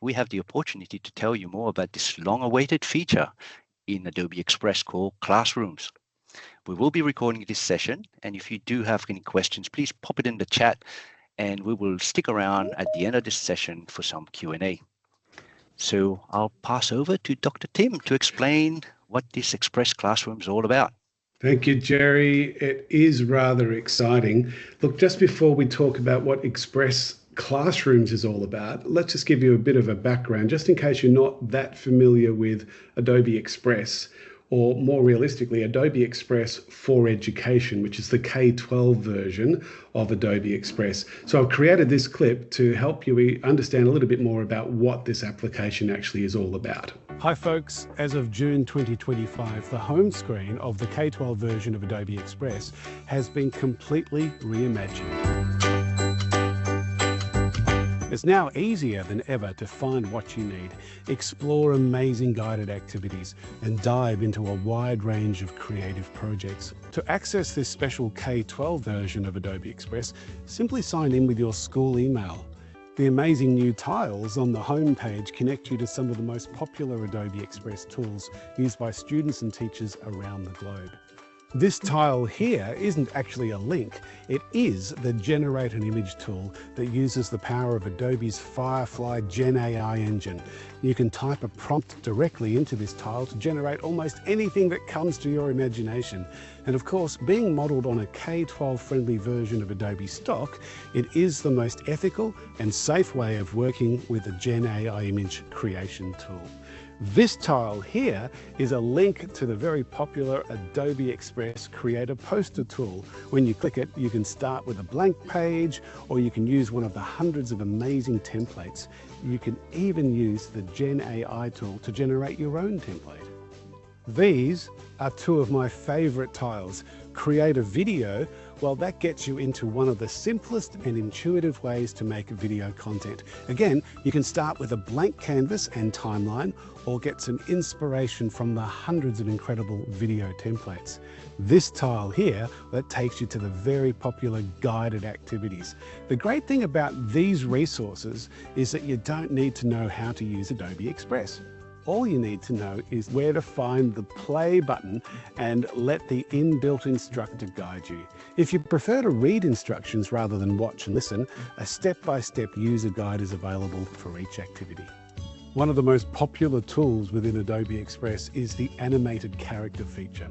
we have the opportunity to tell you more about this long-awaited feature in Adobe Express called Classrooms. We will be recording this session, and if you do have any questions, please pop it in the chat, and we will stick around at the end of this session for some Q&A. So I'll pass over to Dr. Tim to explain what this Express Classroom is all about. Thank you, Jerry. It is rather exciting. Look, just before we talk about what Express Classrooms is all about, let's just give you a bit of a background, just in case you're not that familiar with Adobe Express, or more realistically, Adobe Express for Education, which is the K-12 version of Adobe Express. So I've created this clip to help you understand a little bit more about what this application actually is all about. Hi folks, as of June 2025, the home screen of the K-12 version of Adobe Express has been completely reimagined. It's now easier than ever to find what you need, explore amazing guided activities, and dive into a wide range of creative projects. To access this special K-12 version of Adobe Express, simply sign in with your school email. The amazing new tiles on the home page connect you to some of the most popular Adobe Express tools used by students and teachers around the globe. This tile here isn't actually a link, it is the Generate an Image tool that uses the power of Adobe's Firefly Gen AI engine. You can type a prompt directly into this tile to generate almost anything that comes to your imagination. And of course, being modeled on a K-12 friendly version of Adobe stock, it is the most ethical and safe way of working with the Gen AI image creation tool. This tile here is a link to the very popular Adobe Express Creator Poster tool. When you click it, you can start with a blank page, or you can use one of the hundreds of amazing templates. You can even use the Gen AI tool to generate your own template. These are two of my favorite tiles. Create a video, well, that gets you into one of the simplest and intuitive ways to make video content. Again, you can start with a blank canvas and timeline, or get some inspiration from the hundreds of incredible video templates. This tile here, that takes you to the very popular guided activities. The great thing about these resources is that you don't need to know how to use Adobe Express. All you need to know is where to find the play button and let the inbuilt instructor guide you. If you prefer to read instructions rather than watch and listen, a step-by-step user guide is available for each activity. One of the most popular tools within Adobe Express is the animated character feature.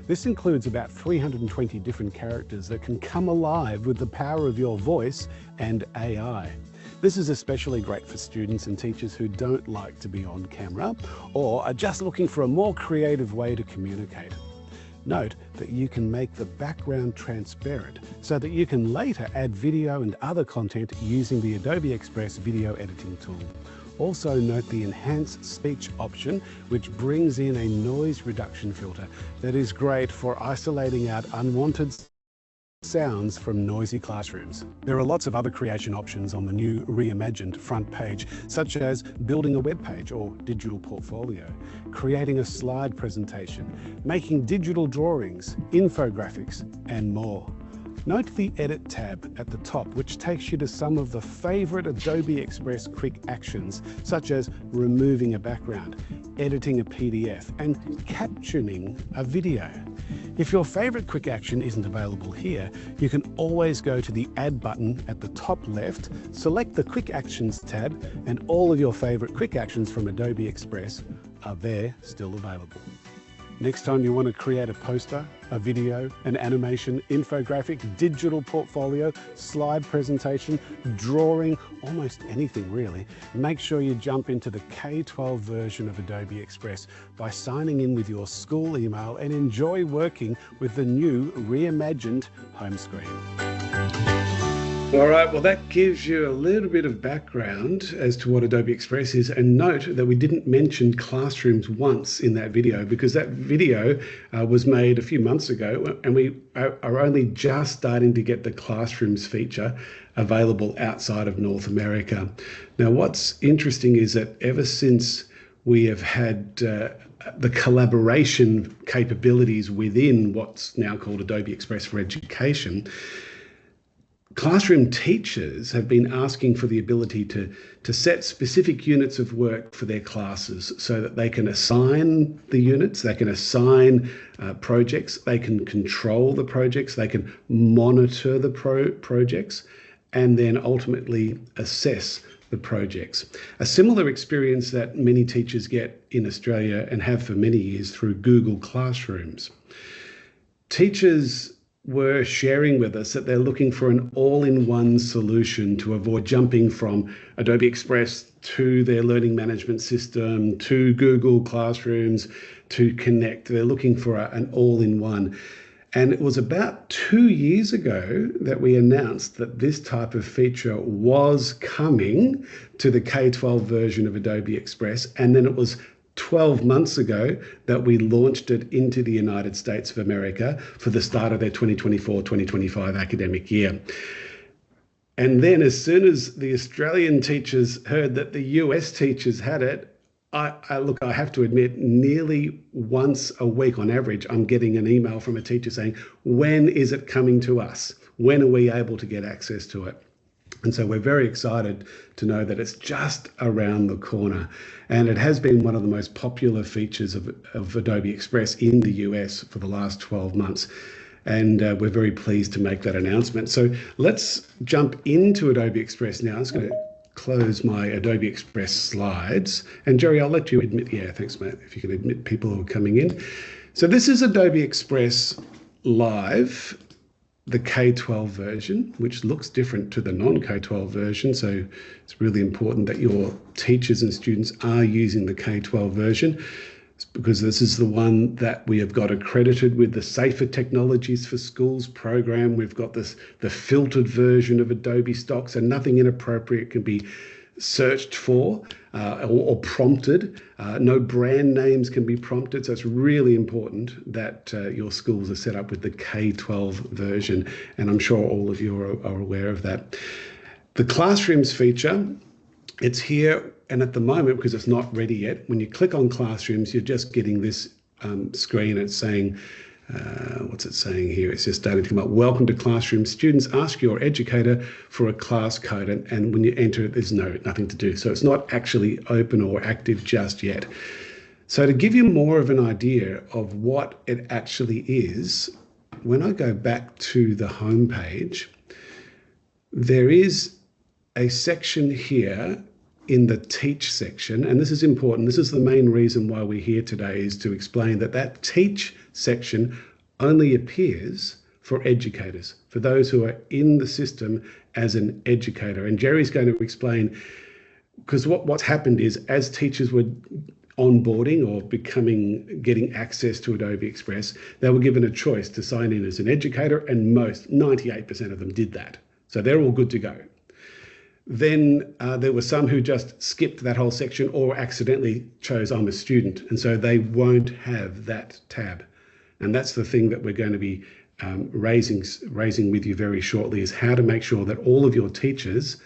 This includes about 320 different characters that can come alive with the power of your voice and AI. This is especially great for students and teachers who don't like to be on camera or are just looking for a more creative way to communicate. Note that you can make the background transparent so that you can later add video and other content using the Adobe Express video editing tool. Also note the enhanced speech option, which brings in a noise reduction filter that is great for isolating out unwanted sounds from noisy classrooms. There are lots of other creation options on the new reimagined front page, such as building a web page or digital portfolio, creating a slide presentation, making digital drawings, infographics, and more. Note the Edit tab at the top, which takes you to some of the favorite Adobe Express quick actions, such as removing a background, editing a PDF, and captioning a video. If your favorite quick action isn't available here, you can always go to the Add button at the top left, select the Quick Actions tab, and all of your favorite quick actions from Adobe Express are there still available. Next time you want to create a poster, a video, an animation, infographic, digital portfolio, slide presentation, drawing, almost anything really, make sure you jump into the K-12 version of Adobe Express by signing in with your school email and enjoy working with the new reimagined home screen. All right, well, that gives you a little bit of background as to what Adobe Express is, and note that we didn't mention Classrooms once in that video, because that video was made a few months ago, and we are only just starting to get the Classrooms feature available outside of North America. Now, what's interesting is that ever since we have had the collaboration capabilities within what's now called Adobe Express for Education, Classroom teachers have been asking for the ability to set specific units of work for their classes so that they can assign the units, they can assign projects, they can control the projects, they can monitor the projects, and then ultimately assess the projects. A similar experience that many teachers get in Australia and have for many years through Google Classrooms. Teachers were sharing with us that they're looking for an all-in-one solution to avoid jumping from Adobe Express to their learning management system, to Google Classrooms, to Connect. They're looking for an all-in-one. And it was about 2 years ago that we announced that this type of feature was coming to the K-12 version of Adobe Express. And then it was 12 months ago that we launched it into the United States of America for the start of their 2024-2025 academic year. And then as soon as the Australian teachers heard that the US teachers had it, I have to admit, nearly once a week on average, I'm getting an email from a teacher saying, when is it coming to us? When are we able to get access to it? And so we're very excited to know that it's just around the corner. And it has been one of the most popular features of Adobe Express in the US for the last 12 months. And we're very pleased to make that announcement. So let's jump into Adobe Express now. I'm just going to close my Adobe Express slides. And Jerry, I'll let you admit, yeah, thanks, mate, if you can admit people who are coming in. So this is Adobe Express Live, the K-12 version, which looks different to the non-K-12 version. So it's really important that your teachers and students are using the K-12 version, because this is the one that we have got accredited with the Safer Technologies for Schools program. We've got the filtered version of Adobe Stock, so nothing inappropriate can be searched for or prompted. No brand names can be prompted. So it's really important that your schools are set up with the K-12 version. And I'm sure all of you are aware of that. The Classrooms feature, it's here. And at the moment, because it's not ready yet, when you click on Classrooms, you're just getting this screen. It's saying, what's it saying here? It's just starting to come up. Welcome to Classroom. Students, ask your educator for a class code. And when you enter it, there's nothing to do. So it's not actually open or active just yet. So to give you more of an idea of what it actually is, when I go back to the home page, there is a section here in the Teach section, and this is important. This is the main reason why we're here today, is to explain that Teach section only appears for educators, for those who are in the system as an educator. And Jerry's going to explain, because what's happened is, as teachers were onboarding or getting access to Adobe Express, they were given a choice to sign in as an educator, and 98% of them did that. So they're all good to go. Then there were some who just skipped that whole section or accidentally chose I'm a student, and so they won't have that tab. And that's the thing that we're going to be raising with you very shortly, is how to make sure that all of your teachers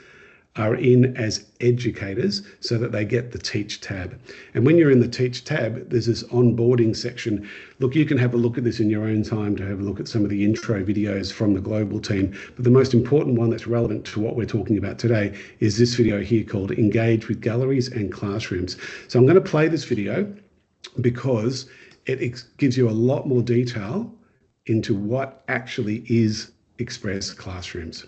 are in as educators so that they get the Teach tab. And when you're in the Teach tab, there's this onboarding section. Look, you can have a look at this in your own time to have a look at some of the intro videos from the global team. But the most important one that's relevant to what we're talking about today is this video here called Engage with Galleries and Classrooms. So I'm going to play this video because it gives you a lot more detail into what actually is Express Classrooms.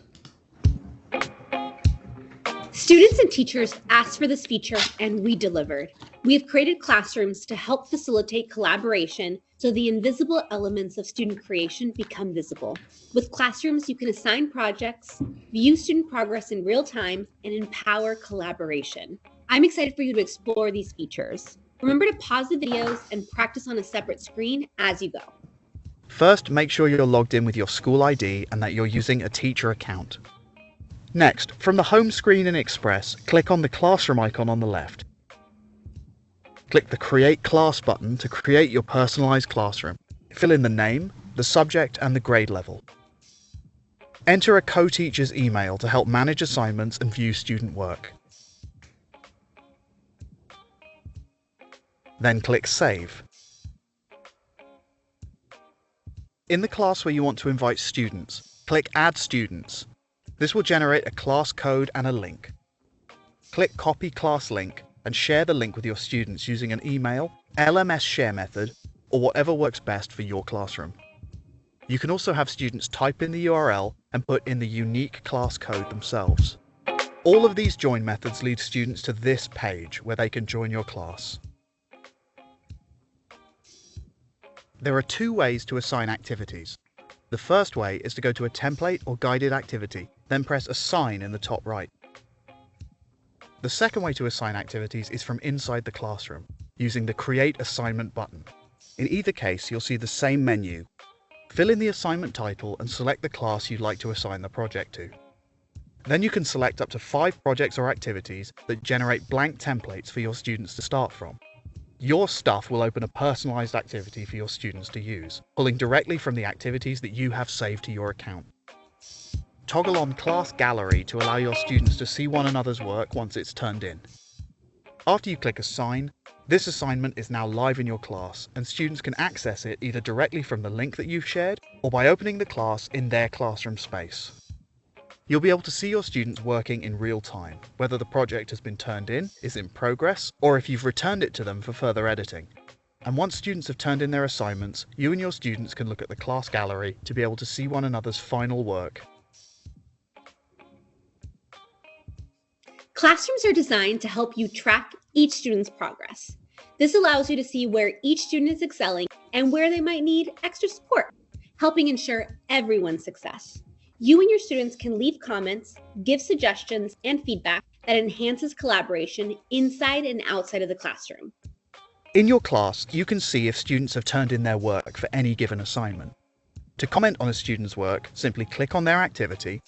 Students and teachers asked for this feature, and we delivered. We have created classrooms to help facilitate collaboration so the invisible elements of student creation become visible. With classrooms, you can assign projects, view student progress in real time, and empower collaboration. I'm excited for you to explore these features. Remember to pause the videos and practice on a separate screen as you go. First, make sure you're logged in with your school ID and that you're using a teacher account. Next, from the home screen in Express, click on the classroom icon on the left. Click the Create Class button to create your personalized classroom. Fill in the name, the subject, and the grade level. Enter a co-teacher's email to help manage assignments and view student work. Then click Save. In the class where you want to invite students, click Add Students. This will generate a class code and a link. Click Copy Class Link and share the link with your students using an email, LMS share method, or whatever works best for your classroom. You can also have students type in the URL and put in the unique class code themselves. All of these join methods lead students to this page where they can join your class. There are two ways to assign activities. The first way is to go to a template or guided activity, then press Assign in the top right. The second way to assign activities is from inside the classroom, using the Create Assignment button. In either case, you'll see the same menu. Fill in the assignment title and select the class you'd like to assign the project to. Then you can select up to 5 projects or activities that generate blank templates for your students to start from. Your stuff will open a personalized activity for your students to use, pulling directly from the activities that you have saved to your account. Toggle on Class Gallery to allow your students to see one another's work once it's turned in. After you click Assign, this assignment is now live in your class, and students can access it either directly from the link that you've shared or by opening the class in their classroom space. You'll be able to see your students working in real time, whether the project has been turned in, is in progress, or if you've returned it to them for further editing. And once students have turned in their assignments, you and your students can look at the class gallery to be able to see one another's final work. Classrooms are designed to help you track each student's progress. This allows you to see where each student is excelling and where they might need extra support, helping ensure everyone's success. You and your students can leave comments, give suggestions, and feedback that enhances collaboration inside and outside of the classroom. In your class, you can see if students have turned in their work for any given assignment. To comment on a student's work, simply click on their activity,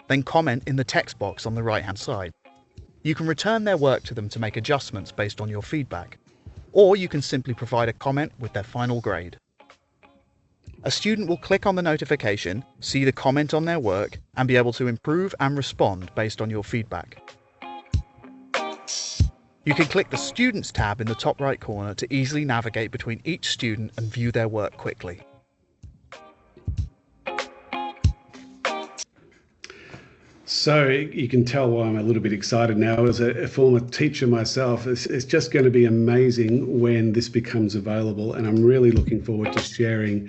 then comment in the text box on the right-hand side. You can return their work to them to make adjustments based on your feedback, or you can simply provide a comment with their final grade. A student will click on the notification, see the comment on their work, and be able to improve and respond based on your feedback. You can click the Students tab in the top right corner to easily navigate between each student and view their work quickly. So you can tell why I'm a little bit excited now. As a former teacher myself, it's just going to be amazing when this becomes available, and I'm really looking forward to sharing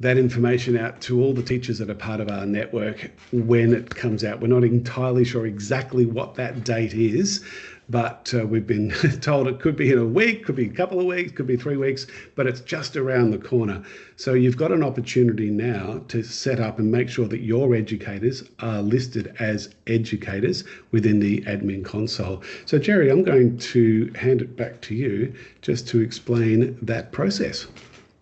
that information out to all the teachers that are part of our network when it comes out. We're not entirely sure exactly what that date is, but we've been told it could be in a week, could be a couple of weeks, could be 3 weeks, but it's just around the corner. So you've got an opportunity now to set up and make sure that your educators are listed as educators within the admin console. So Jerry, I'm going to hand it back to you just to explain that process.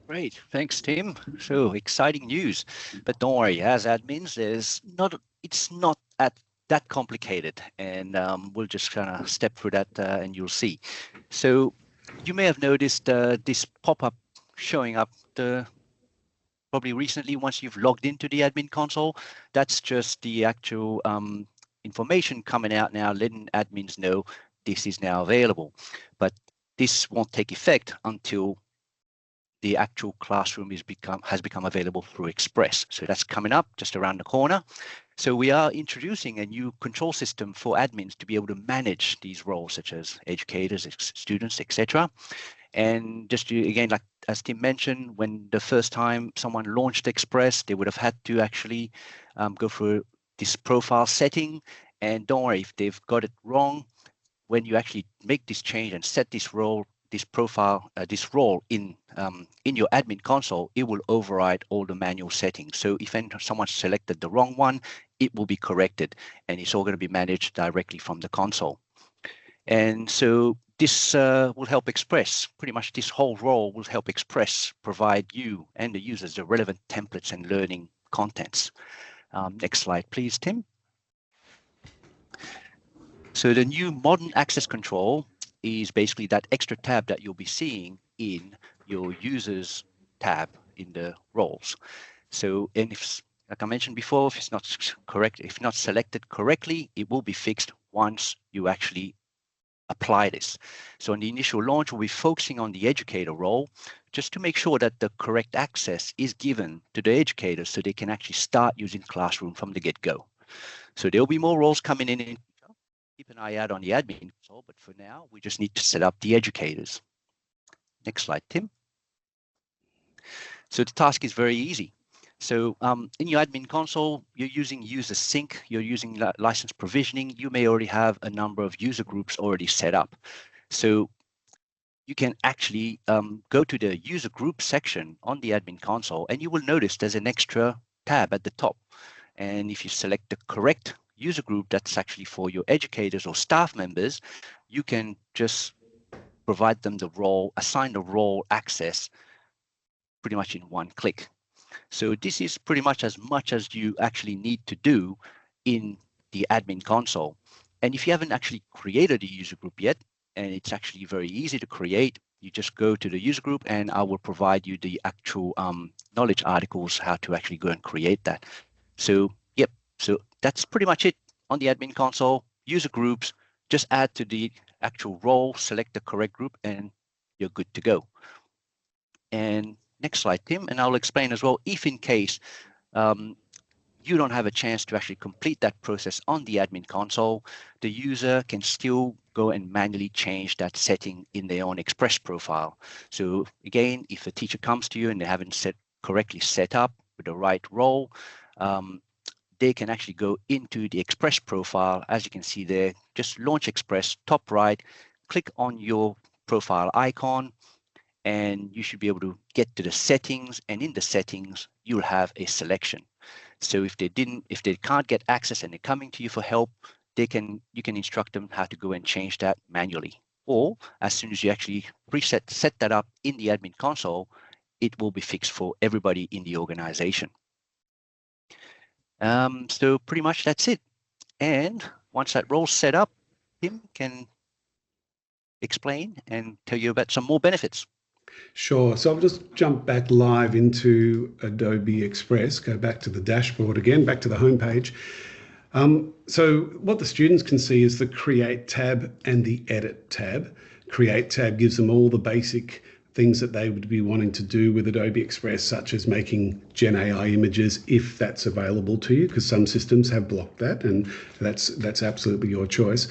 Great, thanks, Tim. So exciting news, but don't worry. As admins, it's not that complicated, and we'll just kind of step through that, and you'll see. So you may have noticed this pop-up showing up probably recently once you've logged into the admin console. That's just the actual information coming out now, letting admins know this is now available. But this won't take effect until the actual classroom has become available through Express. So that's coming up just around the corner. So we are introducing a new control system for admins to be able to manage these roles, such as educators, students, etc. And just to, again, like as Tim mentioned, when the first time someone launched Express, they would have had to actually go through this profile setting. And don't worry, if they've got it wrong, when you actually make this change and set this role, this role in your admin console, it will override all the manual settings. So if someone selected the wrong one, it will be corrected, and it's all going to be managed directly from the console. And so this will help Express, pretty much this whole role will help Express provide you and the users the relevant templates and learning contents. Next slide, please, Tim. So the new modern access control is basically that extra tab that you'll be seeing in your users tab in the roles. So, and if, like I mentioned before, if it's not correct, if not selected correctly, it will be fixed once you actually apply this. So in the initial launch, we'll be focusing on the educator role just to make sure that the correct access is given to the educators so they can actually start using Classroom from the get-go. So there'll be more roles coming in. Keep an eye out on the admin console, but for now, we just need to set up the educators. Next slide, Tim. So the task is very easy. So in your admin console, you're using user sync, you're using license provisioning. You may already have a number of user groups already set up. So you can actually go to the user group section on the admin console, and you will notice there's an extra tab at the top. And if you select the correct user group that's actually for your educators or staff members, you can just provide them the role, assign the role access pretty much in one click. So this is pretty much as you actually need to do in the admin console. And if you haven't actually created a user group yet, and it's actually very easy to create, you just go to the user group and I will provide you the actual knowledge articles, how to actually go and create that. So, yep, so that's pretty much it on the admin console. User groups, just add to the actual role, select the correct group, and you're good to go. And next slide, Tim, and I'll explain as well, if in case you don't have a chance to actually complete that process on the admin console, the user can still go and manually change that setting in their own Express profile. So again, if a teacher comes to you and they haven't correctly set up with the right role, they can actually go into the Express profile. As you can see there, just launch Express, top right, click on your profile icon, and you should be able to get to the settings, and in the settings, you'll have a selection. So if they can't get access and they're coming to you for help, you can instruct them how to go and change that manually. Or as soon as you actually set that up in the admin console, it will be fixed for everybody in the organization. So pretty much that's it. And once that role's set up, Tim can explain and tell you about some more benefits. Sure. So I'll just jump back live into Adobe Express, go back to the dashboard again, back to the homepage. So what the students can see is the Create tab and the Edit tab. Create tab gives them all the basic things that they would be wanting to do with Adobe Express, such as making Gen AI images, if that's available to you, because some systems have blocked that, and that's absolutely your choice.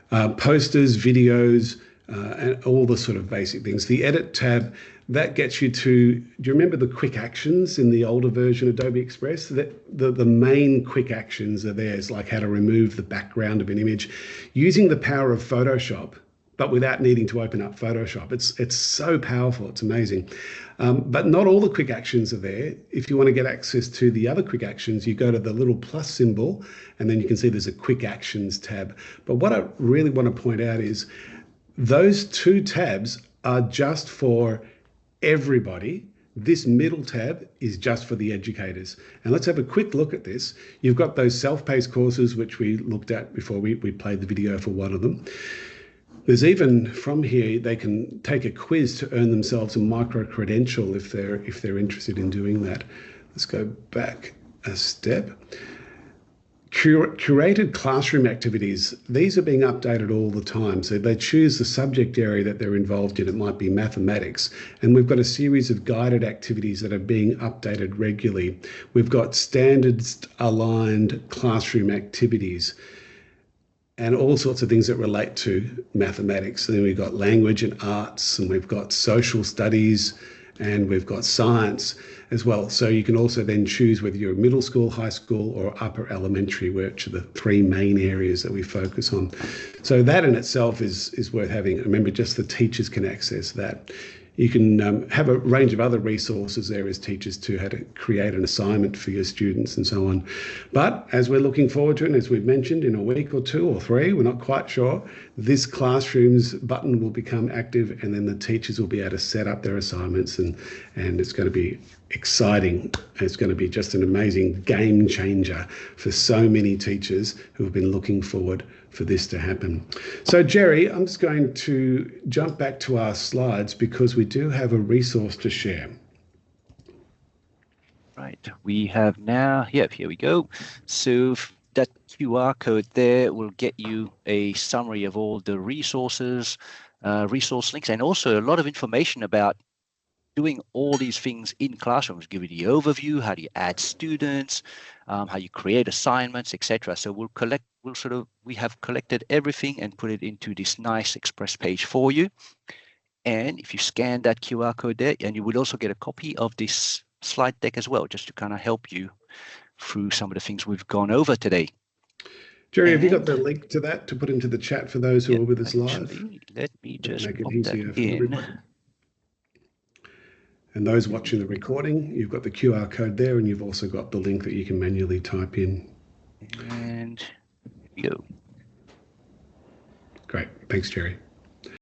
Posters, videos, and all the sort of basic things. The Edit tab, that gets you to, do you remember the quick actions in the older version of Adobe Express? The main quick actions are there. It's like how to remove the background of an image using the power of Photoshop, but without needing to open up Photoshop. It's so powerful, it's amazing. But not all the quick actions are there. If you want to get access to the other quick actions, you go to the little plus symbol, and then you can see there's a quick actions tab. But what I really want to point out is those two tabs are just for everybody. This middle tab is just for the educators. And let's have a quick look at this. You've got those self-paced courses, which we looked at before we played the video for one of them. There's even, from here, they can take a quiz to earn themselves a micro-credential if they're interested in doing that. Let's go back a step. Curated classroom activities, these are being updated all the time. So they choose the subject area that they're involved in. It might be mathematics. And we've got a series of guided activities that are being updated regularly. We've got standards aligned classroom activities and all sorts of things that relate to mathematics. And then we've got language and arts, and we've got social studies, and we've got science as well. So you can also then choose whether you're middle school, high school, or upper elementary, which are the three main areas that we focus on. So that in itself is worth having. Remember, just the teachers can access that. You can have a range of other resources there as teachers too, how to create an assignment for your students and so on. But as we're looking forward to it, and as we've mentioned, in a week or two or three, we're not quite sure, this Classrooms button will become active, and then the teachers will be able to set up their assignments, and it's going to be exciting. It's going to be just an amazing game changer for so many teachers who have been looking forward for this to happen. So Jerry, I'm just going to jump back to our slides because we do have a resource to share. Right, we have now, yep, here we go. So that QR code there will get you a summary of all the resources, resource links, and also a lot of information about doing all these things in classrooms, give you the overview, how do you add students, how you create assignments, etc. So we have collected everything and put it into this nice Express page for you. And if you scan that QR code there, and you would also get a copy of this slide deck as well, just to kind of help you through some of the things we've gone over today. Jerry, have you got the link to that to put into the chat for those who are with us live? Let me just make it pop easier that for in. everybody. And those watching the recording, you've got the QR code there, and you've also got the link that you can manually type in. And here we go. Great. Thanks, Jerry.